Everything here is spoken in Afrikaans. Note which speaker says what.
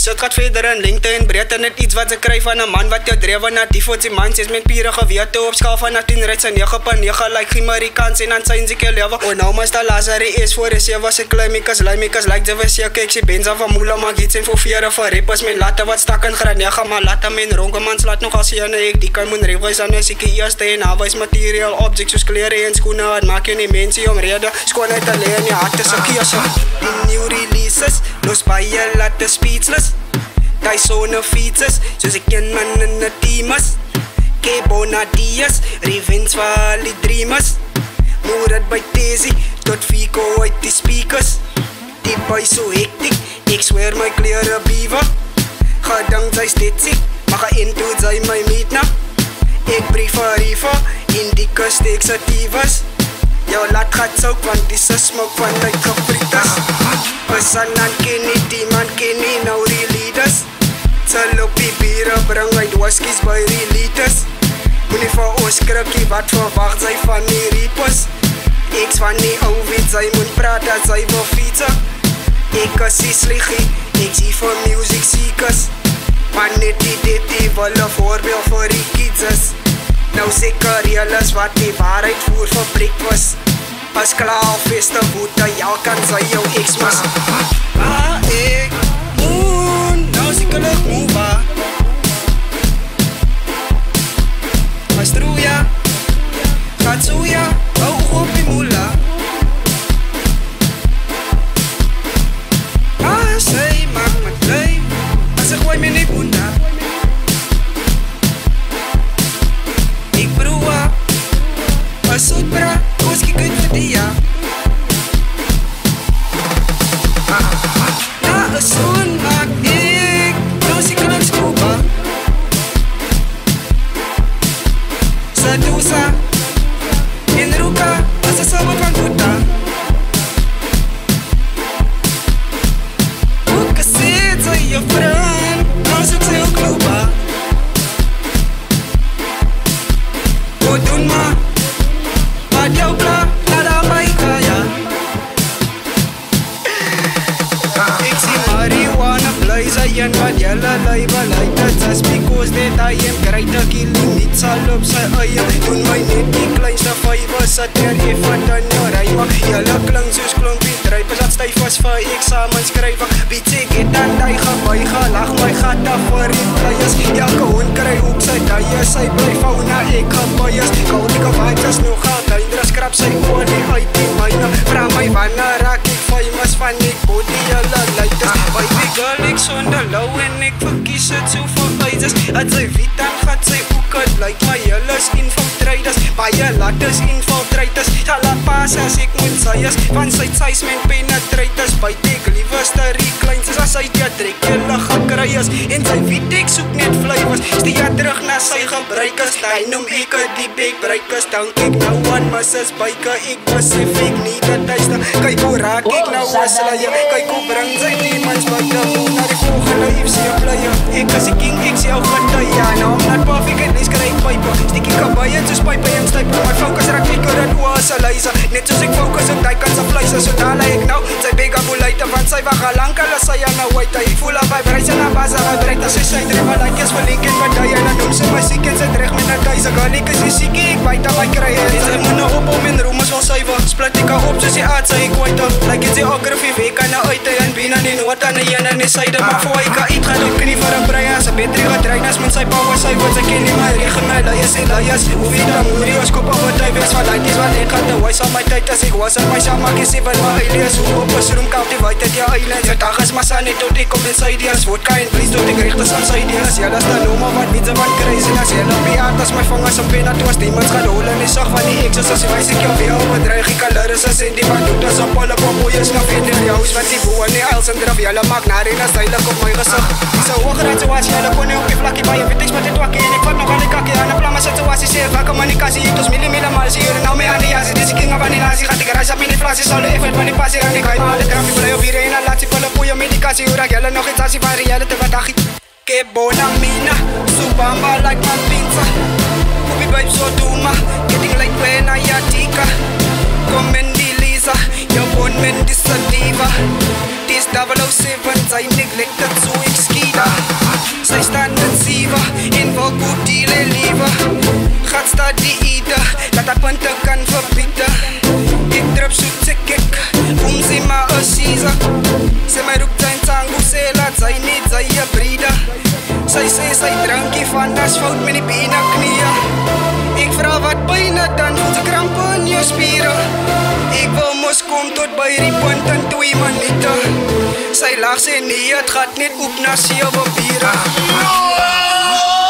Speaker 1: shit gaat verder in lengte en breedte. Net iets wat ze krijg van een man wat jou dreven na default. Die man 6 met pure gewete op skaal van 10 rit sy 9.9 like Gimarikans en aan sy inseke lewe. Oh nou mas da Lazare is voor is was ek klimikas like ze was kyk sy benza van moela maar iets en voor vier van rappers met latte wat stak in graad 9 maar latte men ronke man slaat nog as jy ek die kan moet rewys aan as ek eerste en avys material objects soos klere en skoene wat maak jy nie mense om rede skoonheid alleen nie harte se keuse. Die new releases los baie latte speechless. Die sone features soos ek ken man in die teamas. Que bona dias, revenge for all die dreamers. Moerad by Tezi, tot Fico uit die speakers. Die boy so hectic, ek swear my klere beaver. Gedank sy steeds maar geïntoed sy my meet na. Ek brief vir Riva, indica steek sativas. Jou laat gaat souk, want die se smoke van die kapritas. Pesan aan Kenny, die man Kenny, nou die leaders. Salopie biere, bring uit whiskies by die liters. Moenie vir ons krikkie, wat verwacht sy van die reapers. Eks van die ou weet, sy moet praat as sy wil fietsen. Ek is die sliggie, ek sien vir music seekers. Maar net die wil een voorbeeld vir die kids is. Nou seker reëles wat die waarheid voer vir breakfast. As klaar feste voete, jou kan sy jou ex-mas. Ek moet nou sekerlik move. Mastruja, Katsuya, hou op die moela. Sy maak my blij, as ek gooi my nie bunda. Ek broa, as soetbra, koski kuit vir die ja. Na een son maak ek, nou sekerlik scuba. Sadusa, en ruka, as een sabot van Buddha. Ook gesit sy jou vriend, nou soek sy jou kluba. O doen maar, wat jou bla, laat daar my kaya. Ek sien marijuana bly sy een wat jylle lui beleid het. Just because that I am great, ek hiel niet sal op sy eie. Doen my net die kleinste vijwe, sit er even in jou rijme. Jylle klink soos klompie drypers, dat styf was vir examen skrywe. Biets ek het aan die gebuige, lag my gat af vir die pleiers. Elke hond kry ook sy duie, sy bly fauna, ek gebuies. Koudike vibes is nogal dangerous, krap sy oor die uit die myne. Vra my wanneer raak ek famous van ek body, jylle leiders. Baby girl, ek sonder lou en ek verkies het so vir uiters. Het sy wit en gat sy ook het, lyk my jylle is infiltrators. Baie lattes infiltrators, jylle pas as ek moet sy is. Van sy size met penetrators, buit ek liefste die kleinses. As hy die trek jylle gekry is, en sy wit ek soek net flywers. Stie jy terug na sy gebruikers, hy noem ek die backbreakers. Dank ek nou aan Mrs. Byke, ek besef ek nie dat huiste. Kyk hoe raak ek nou as leie, kyk hoe bring sy demons wat na die volgende FC player. Ek is die king, ek sê jou getuie, ja, nou om not perfect en les krijg pype. Stikkie kabaie soos pype en stuipe, my focus raak weker en oor as een luiser. Net soos ek focus op die kans op luiser, so daar ek nou, sy bega boeleite, want sy wacht alang, al is sy aan nou uit. Ek voel al vibration en bas al uitbreid, as sy sy drie wat like is verlink en wat die, en dan noem sy my siek en sy dreig met een duizer. Girl, ek is die siekie, ek buit aan my kry, en sy moet nou op om en roem is wel syver. Split ek op soos die aard, sy ek white up, like het sy ografie week aan die uite, en bien aan die noot aan die ene en die syde, maar voor ek kan eet, gaan ook nie vir een brei, as een betrie gedrein is, moet sy power sy wat sy ken nie, my regen my leies en leies, hoef jy dan moerie, ons kop op wat hy wees, wat like is wat ek gaat, de wees al my tyd, as ek was al my saam, maak jy sê wat my eilees, hoe op is roem, kalt die white uit jou eiland, sy dag is massa net tot ek kom in sy deels, vodka en vlies tot ek recht is aan sy deels, jylle is dan oma wat weet sy wat crazy, as jylle op die aard, as my vingers op en dat was demons gaan hol in die sag van die exes, as die wees ek jou weer op bedreig, die kalor is en die wat doet, as op alle popoe is nog weet in die house, wat die boe en die els en draf, jylle maak naar en as duidelik op my gezicht, die so hoog raad soas, jylle kon nie op die vlakkie, baie weet ek met die twakkie, en ek vat nog aan die kakkie, aan die plamme situasie, sê ek welke manikasie, het ons millimile mal, sê jylle nou mee aan die jasie, dis die king van die nasie, gaat die garage op in die flasie, sal die effort van die passie, aan die kaai, maar alle krafie, blij op hierheen, en laat sy pulle poeie medikasie, hoe raak jylle nog iets asie, van jylle te wat achie, que bona mina, subamba like my pinza, Kubi vibe so duma, getting like when I yatika, come and Lisa, your one man this a diva, this 007, I neglected so excuse. Frida. Sy staan in 7 en wil goed deal en liewe. Gaat staat die ide, dat haar punte kan verbiede. Ek drip soet se kek, sy maar een Caesar. Sy my roep zijn tango, sê laat sy niet sy je bride. Sy sê sy drankie van asfout met die bene knieën. Ek vraag wat byna dan, voel sy krampe in jou spieren. Ek wil mos kom tot by die punt in 2 minute. Sy lag sê nee, het gaat net op na 7 bieren.